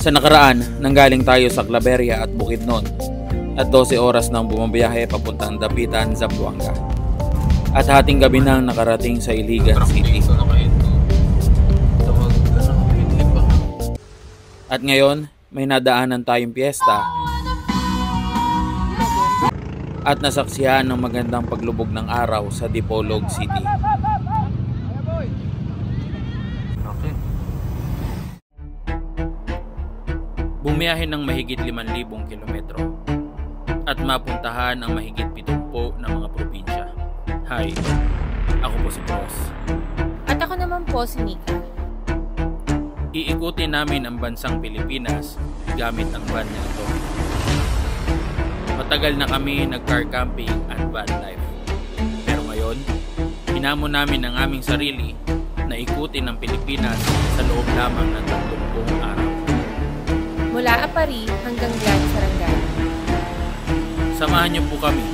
Sa nakaraan, nanggaling tayo sa Claveria at Bukidnon at 12 oras nang bumabiyahe papuntang Dapitan, Zamboanga. At hating gabi nang nakarating sa Iligan City. At ngayon, may nadaanan tayong piyesta at nasaksihan ng magandang paglubog ng araw sa Dipolog City. Bumiyahe ng mahigit 5,000 kilometro at mapuntahan ang mahigit 70 ng mga probinsya. Hi, ako po si Bros. At ako naman po si Nika. Iikutin namin ang bansang Pilipinas gamit ang van na ito. Matagal na kami nag-car camping at van life. Pero ngayon, hinamon namin ang aming sarili na ikutin ang Pilipinas sa loob lamang ng 30 araw. Mula Apari hanggang Gran Sarangani. Samahan niyo po kami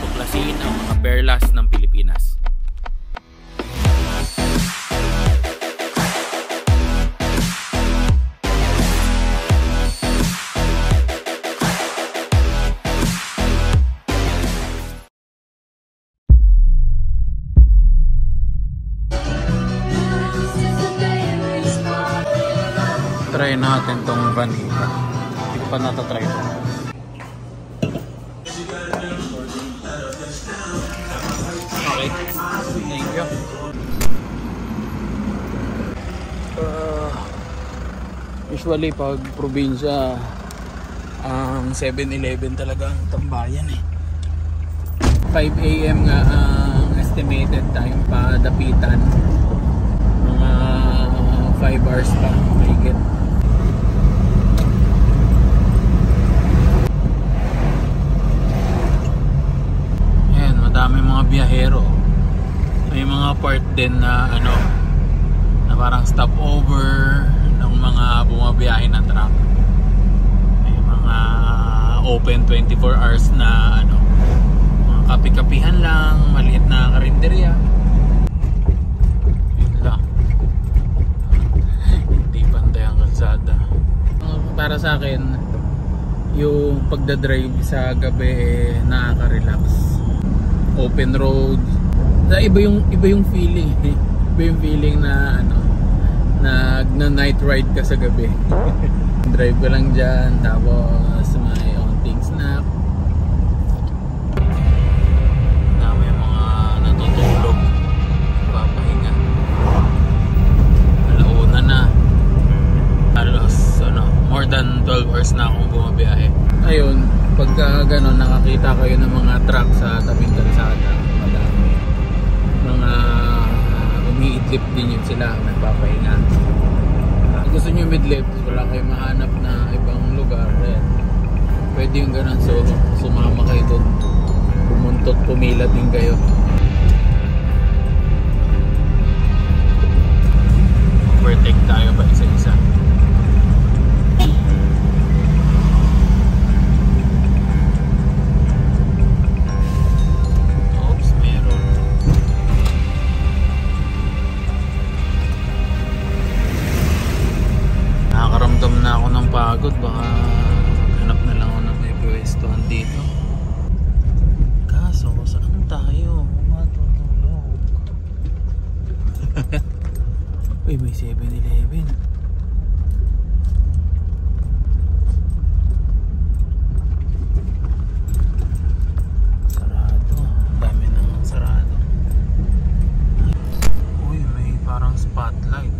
tuklasin ang mga perlas ng Pilipinas. Try natin tong vanilla. Hindi pa natatry ito. Okay. Thank you. Usually pag probinsya, ang 7-Eleven talaga ang tambayan eh. 5 AM nga ang estimated time pa Dapitan. Mga 5 hours pa mahigit. Madami mga biyahero. May mga part din na na parang stopover ng mga bumabiyahe na truck. May mga open 24 hours na mga kapi-kapihan lang, maliit na karinderya. Yun lang. Hindi pantay ang kalsada. Para sa akin, yung pagdadrive sa gabi nakaka-relax. Open road. Iba yung feeling. Iba yung feeling na na night ride ka sa gabi. Drive ka lang dyan, tapos may onting snack. Dami mga natutulog, papahinga. Alauna na. Halos more than 12 hours na akong bumabiyahe. Ayun, pagka gano'n nakakita kayo ng mga truck sa tabing kalsada, madami. Mga umiidlip din yun sila, nagpapahinga. Gusto nyo midlip, wala kayo mahanap na ibang lugar, pwede yung gano'n, so sumama kayo doon, pumuntot, pumila din kayo. Overtake tayo ba isa-isa? Na ako ng pagod, baka hanap na lang ako ng may pwestuhan dito. Kaso saan tayo matutulog? Uy, may 7-Eleven. Sarado, dami nang sarado. Uy, may parang spotlight.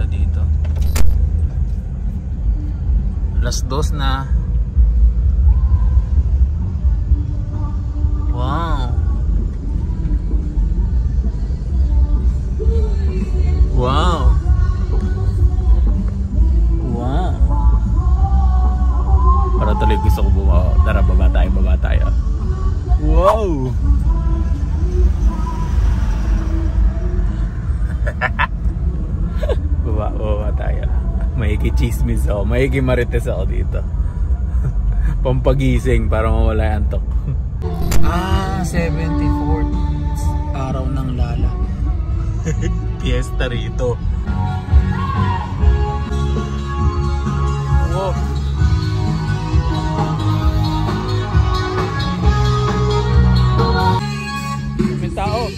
Dito alas 2 na. Wow, wow, wow. Para tuloy gusto ko bumawa. Tara, baba tayo. Wow. Baba tayo. Maiki chismis ako, maiki marites ako dito. Pampagising para mawala yung antok. 74th araw ng Lala. Fiesta rito. Wow. May tao.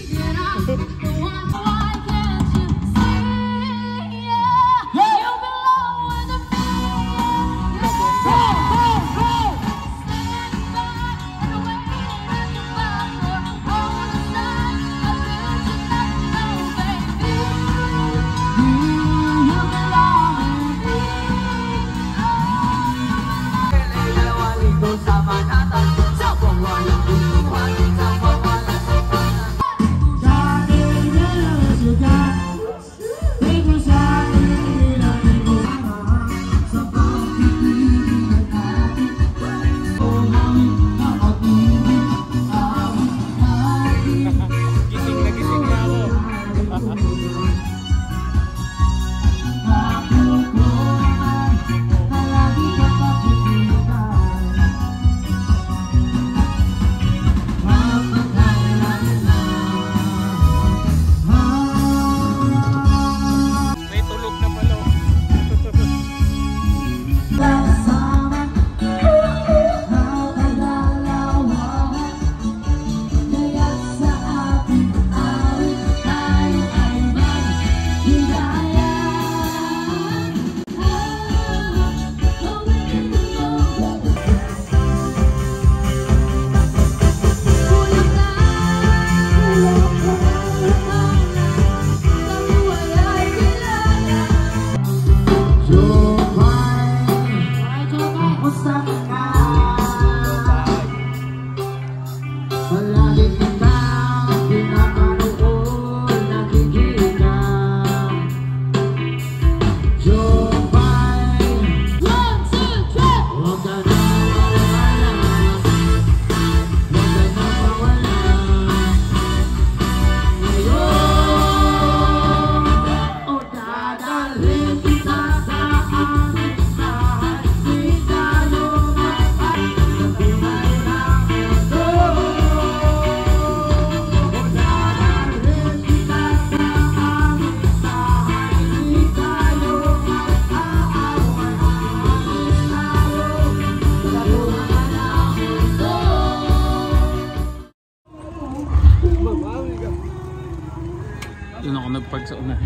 Doon ako nagpark sa una.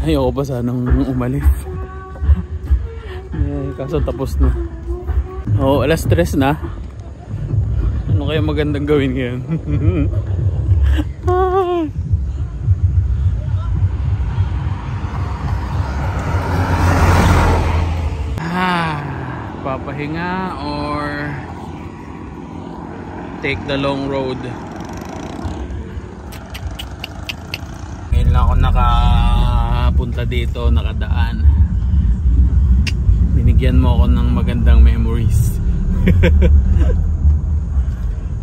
Ayoko ba sanang umalis? Kaso tapos na. Oo, alas 3 na. Ano kaya magandang gawin ngayon? Papahinga or take the long road? Ngayon lang ako nakapunta dito, nakadaan. Binigyan mo ako ng magandang memories.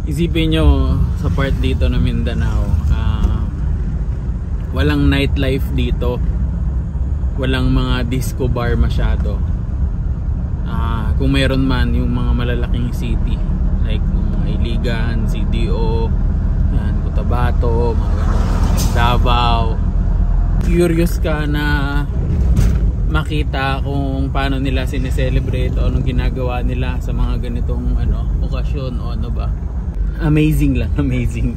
Isipin nyo, sa part dito na Mindanao, walang nightlife dito, walang mga disco bar masyado. Kung meron man, yung mga malalaking city like mga Iligan, CDO, yan, Cotabato, mga ganun, Davao. Curious ka na makita kung paano nila sineselebrate o anong ginagawa nila sa mga ganitong okasyon o ano ba. Amazing lang, amazing.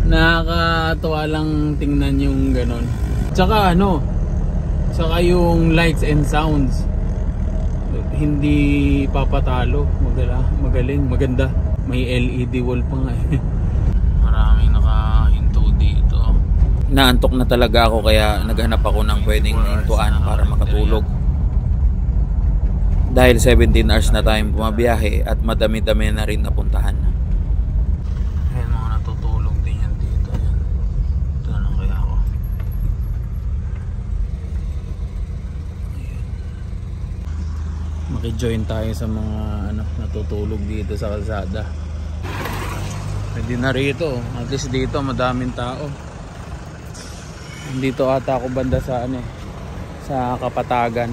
Nakakatuwa lang tingnan yung ganon. Tsaka saka yung lights and sounds, hindi papatalo. Magaling, maganda. May LED wall pa nga eh. Maraming nakahinto dito. Naantok na talaga ako kaya naghanap ako ng pwedeng hintuan para makatulog. Dahil 17 hours na tayong bumabiyahe at madami-dami na rin napuntahan. Ayan, mga natutulog din yan dito. Ayan. Ito na lang kaya ako. Ayan. Maki-join tayo sa mga natutulog dito sa kalsada. Pwede na rito. At least dito madaming tao. Dito ata ako banda sa sa Kapatagan.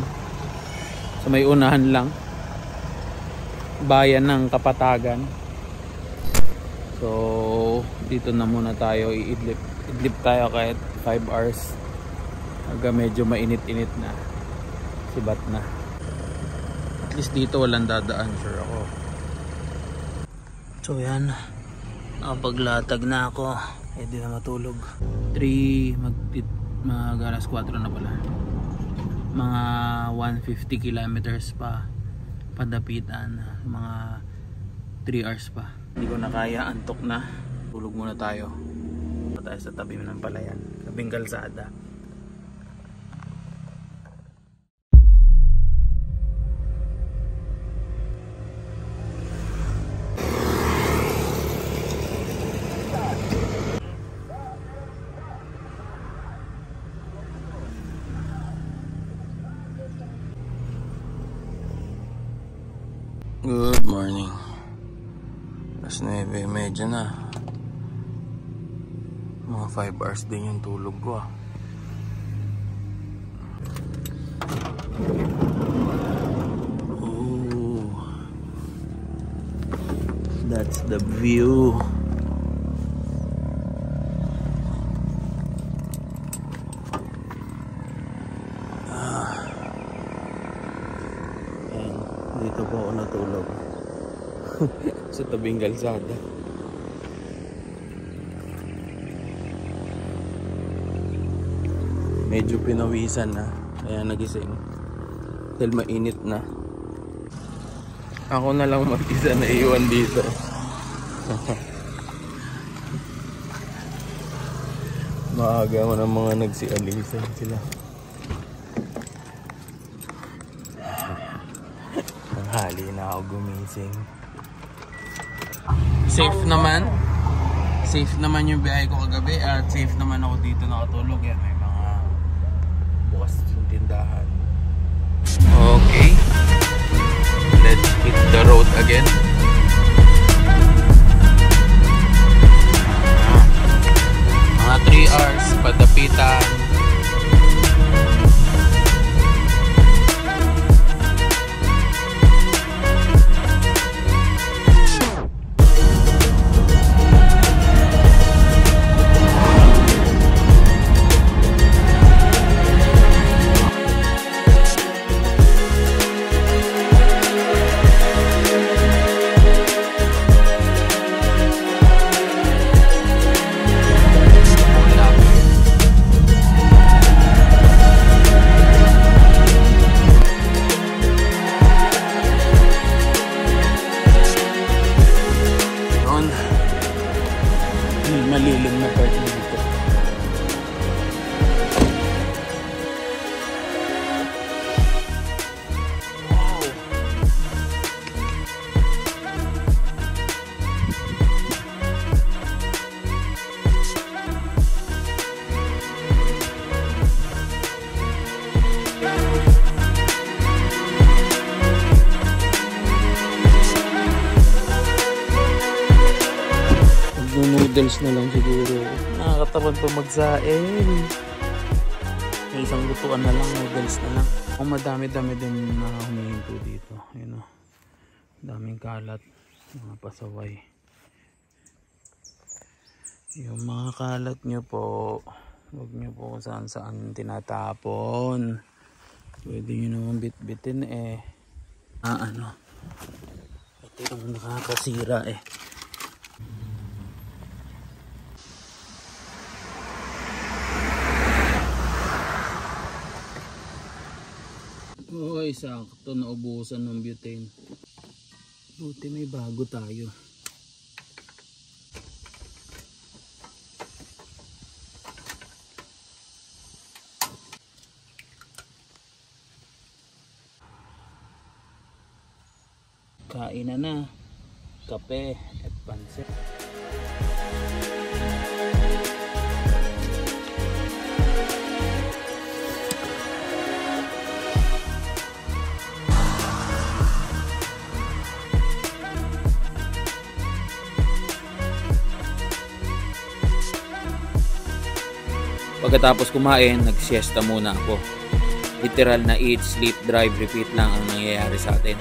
So may unahan lang, bayan ng Kapatagan. So dito na muna tayo, idlip tayo kahit 5 hours hanggang medyo mainit-init na, sibat na. At least dito walang dadaan, sure ako. So yan, nakapaglatag na ako, pwede na matulog. 3 mag alas 4 na pala, mga 150 kilometers pa padapitan, mga 3 hours pa. Hindi ko na kaya, antok na. Tulog muna tayo. Tayo sa tabi ng palayan, tabing kalsada. Good morning. Alas 9:30 na. Mga 5 hours din yung tulog ko ah. Oh, that's the view. Dito po ako natulog sa tabing kalsada. Medyo pinawisan na, kaya nagising dahil mainit na. Ako na lang mag-isa na iwan dito. Maaga mo ng mga nagsialisan sila. Hali na ako gumising. Safe naman. Safe naman yung biyahe ko kagabi at safe naman ako dito nakatulog. Yan, may mga bukas yung tindahan. Okay. Let's hit the road again. Mga 3 hours padapitan. Malilim na part dito. Wow. Noodles na lang siguro. Nakakatamad pa magsael. May isang lutuan na lang, noodles na lang. Kung madami-dami din na humihinto dito. Ayun o. Daming kalat. Mga pasaway. Yung mga kalat nyo po, huwag nyo po kung saan-saan tinatapon. Pwede nyo naman bit-bitin eh. Ano. Ito yung nakakasira eh. Uy, sakto, naubusan ng butane. Buti may bago tayo. Kain na. Kape at pansit. Pagkatapos kumain, nag-siesta muna ako. Literal na eat, sleep, drive, repeat lang ang nangyayari sa atin.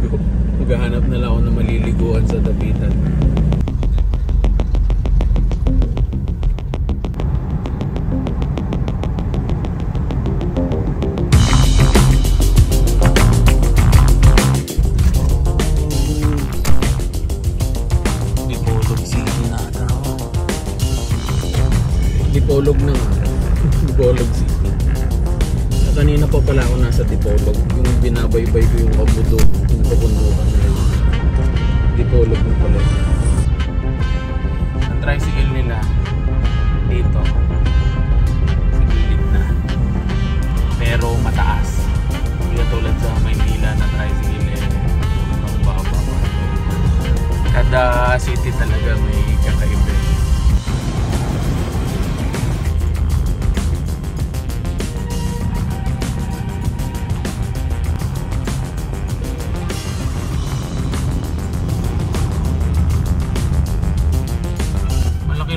maliligo. Maghahanap na lang ako na maliliguan sa dapitan. Dipolog na nga. Dipolog City. Kanina pa pala ako nasa Dipolog. Yung binabaybay ko yung Abudo. Yung papundukan na yun. Dipolog na pala. Ang tricycle nila dito sa gilid na. Pero mataas. Hindi tulad sa Maynila na tricycle mababa. Kada city talaga may kakaiba.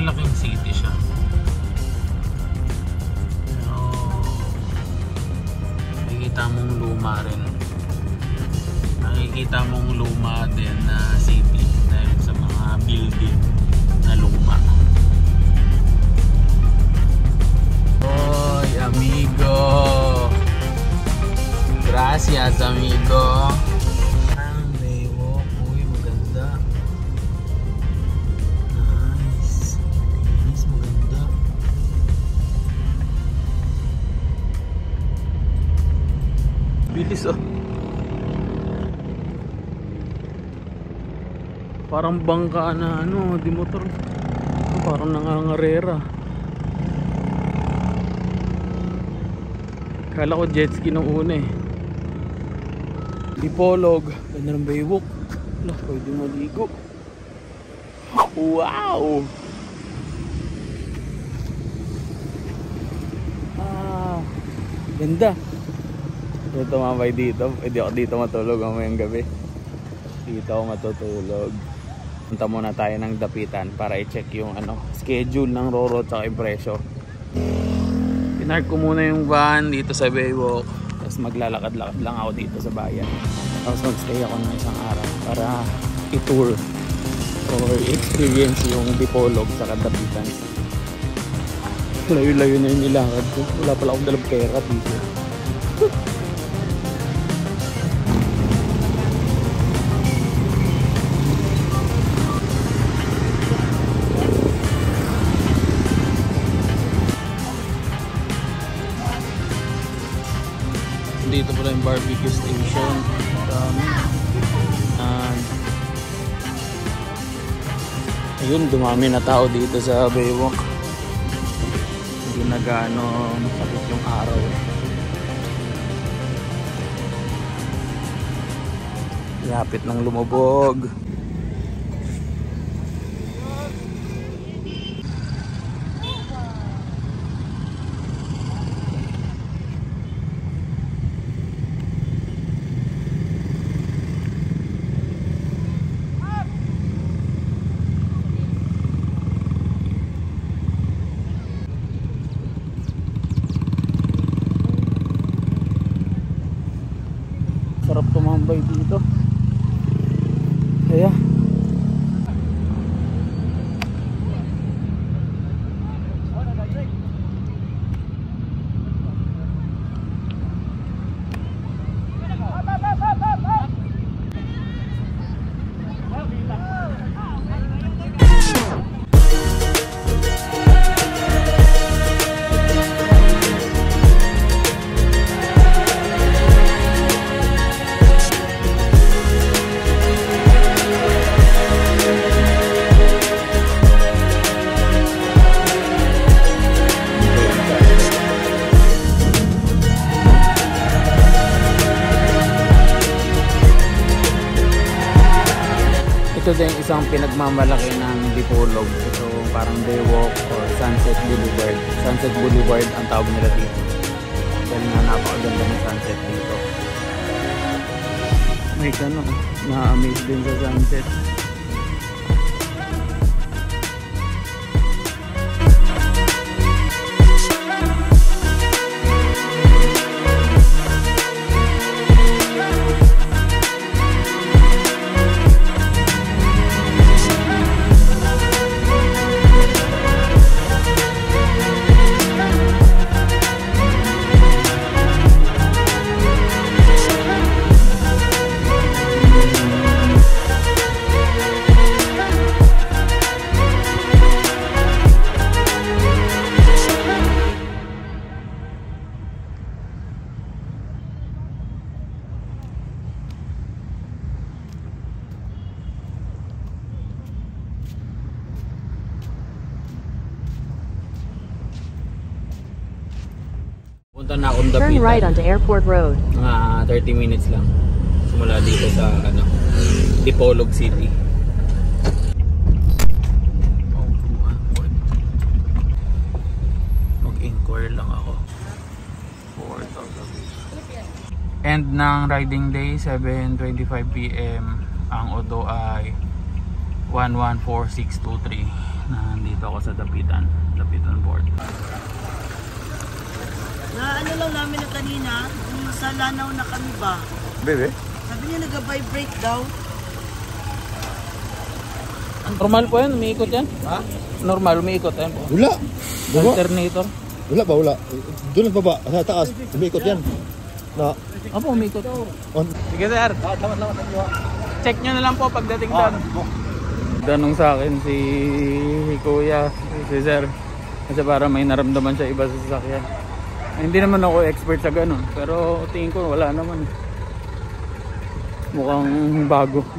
Laking city siya. Pero nakikita mong luma rin. Nakikita mong luma din na city dahil sa mga building na luma. Oy, amigo. Gracias, amigo. Bilis oh. Parang bangka na ano, di motor. Parang nangangarera. Kala ko jet ski nung una eh. Dipolog. Ganda ng baywalk. Wala, pwede maligo. Wow! Ah, ganda. Kung tumambay dito, pwede ako dito matulog mamayang gabi. Dito ako matutulog. Punta muna tayo ng dapitan para i-check yung schedule ng Roro at yung presyo. Pinark ko muna yung van dito sa Baywalk. Tapos maglalakad-lakad lang ako dito sa bayan. Tapos mag-stay ako ng isang araw para i-tour or experience yung Dipolog sa dapitan. Layo-layo na yung nilakad ko. Wala pala akong dalang pera dito. Dito pala yung barbecue station. Ayun, dumami na tao dito sa Baywalk. Hindi na gaano masakit yung araw. Yapit ng lumubog. Sarap tumambay dito. Kaya ito din isang pinagmamalaki ng Dipolog. Ito parang Baywalk or Sunset Boulevard. Sunset Boulevard ang tawag nila dito. Dahil nga napakaganda ng sunset dito. May na-amaze din sa sunset. na akong dapitan. Turn right onto Airport Road. Mga 30 minutes lang. Simula dito sa Dipolog City. Mag-inquire lang ako. End ng riding day, 7:25 PM. Ang odo ay 114623. Nandito ako sa Dapitan Port. Na ano lang namin na kanina, yung sa Lanao na kami ba? Bebe? Sabi niya nag-vibrate daw. Normal po yan, umiikot yan? Ha? Normal, umiikot yan po. Wala. Alternator? Wala ba? Wala. Doon lang baba. Sa taas. Umiikot yan. Na. Opo, umiikot. On. Sige sir. Check nyo na lang po pagdating doon. Danong sa akin si Kuya, si Sir. Kasi para may naramdaman siya iba sa sasakyan. Hindi naman ako expert sa ganun. Pero tingin ko wala naman. Mukhang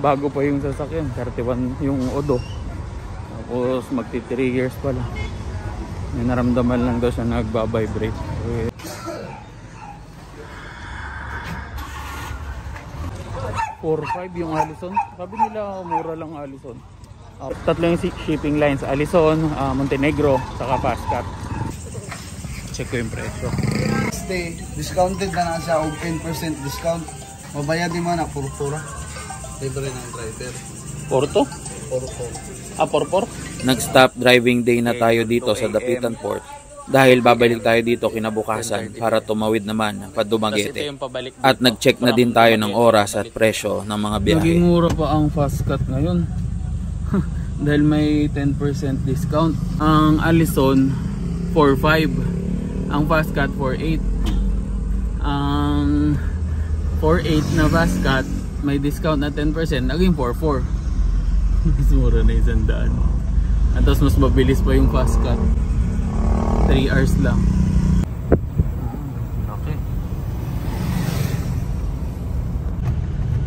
bago pa yung sasakyan. 31 yung odo. Tapos magti 3 years pala. May naramdaman lang daw siya nagbabibrate. Okay. 4-5 yung Allison. Sabi nila mura lang Allison. Tatlo yung shipping lines. Allison, Montenegro, saka Fastcat. Check ko yung presyo. Stay, discounted na siya og 10% discount. Mabayad di man na purpura. Libre ng driver. Porto? Porto. Porpor? Nag-stop driving day na tayo dito sa Dapitan Port. Dahil babalik tayo dito kinabukasan para tumawid naman pa Dumaguete. At nag-check na din tayo ng oras at presyo ng mga biyahe. Naging mura pa ang Fastcat ngayon. Dahil may 10% discount. Ang Allison 4.5. Ang Fastcat 4.8. Ang 4.8 na Fastcat may discount na 10%. Naging 4.4. Mas mura na 100. At tapos mas mabilis pa yung Fastcat. 3 hours lang. Okay.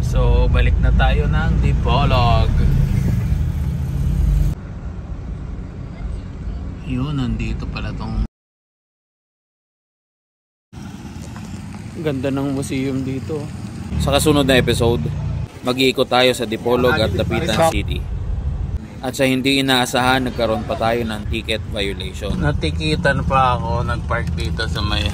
So balik na tayo ng Dipolog. Yun, nandito pala tong ganda ng museum dito. Sa kasunod na episode, mag-iikot tayo sa Dipolog at Dapitan City. At sa hindi inaasahan, nagkaroon pa tayo ng ticket violation. Natikitan pa ako, nagpark dito sa may